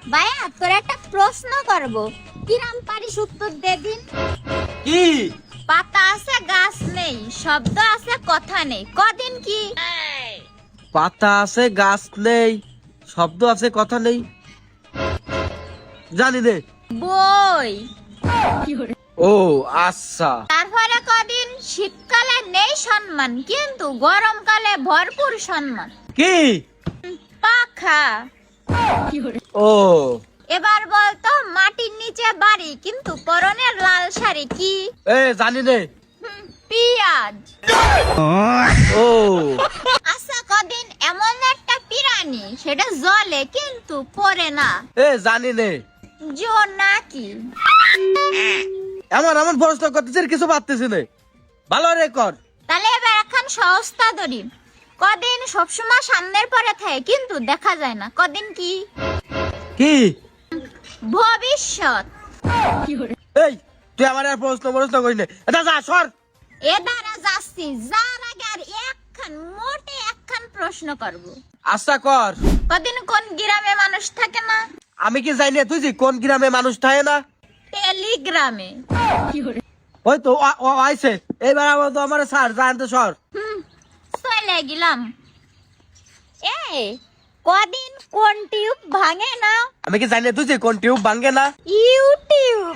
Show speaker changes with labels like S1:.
S1: ভাইয়া তোর একটা প্রশ্ন করব, কিরাম পারিস উত্তর দে দিন।
S2: কি?
S1: পাতা আছে গাছ নেই, শব্দ আছে কথা নেই, কদিন কি?
S2: পাতা আছে গাছ নেই, শব্দ আছে কথা নেই, জানি রে।
S1: বই।
S2: ও আচ্ছা।
S1: তারপরে কদিন শীতকালে নেই সম্মান কিন্তু গরমকালে ভরপুর সম্মান,
S2: কি?
S1: পাখা।
S2: ও
S1: এবার বলতো মাটির নিচে বাড়ি কিন্তু পরনের লাল শাড়ি কি?
S2: জানি রে।
S1: পিয়াজ।
S2: ও
S1: আচ্ছা কদিন এমন একটা প্রাণী সেটা জলে কিন্তু পড়ে না,
S2: জানি রে।
S1: জোনাকি।
S2: এমন এমন প্রশ্ন করতেছিস কিছু পারতেছি না, ভালো রে কর।
S1: তাহলে এবার এখন সহজতা ধরি, কদিন সবসময় সামনের পরে থাকে কিন্তু দেখা যায় না, কদিন কি?
S2: কি?
S1: ভবিষ্যৎ।
S2: এই তুই আমার আর প্রশ্ন করিস না, এটা যা সর।
S1: এ দ্বারা যাচ্ছি, যার আগে আর একখান মোটে একখান প্রশ্ন করব।
S2: আচ্ছা কর।
S1: কদিন কোন গ্রামে মানুষ থাকে না?
S2: আমি কি জানি না তুই যে কোন গ্রামে মানুষ থাকে না?
S1: টেলিগ্রামে।
S2: ওই তো ও আইছে, এইবার আবার তো আমার স্যার জানতে সর।
S1: চলে গেলাম। কদিন কোন টিউব ভাঙে না?
S2: আমি কি জানি না তুই যে কোন টিউব ভাঙে না?
S1: ইউটিউব।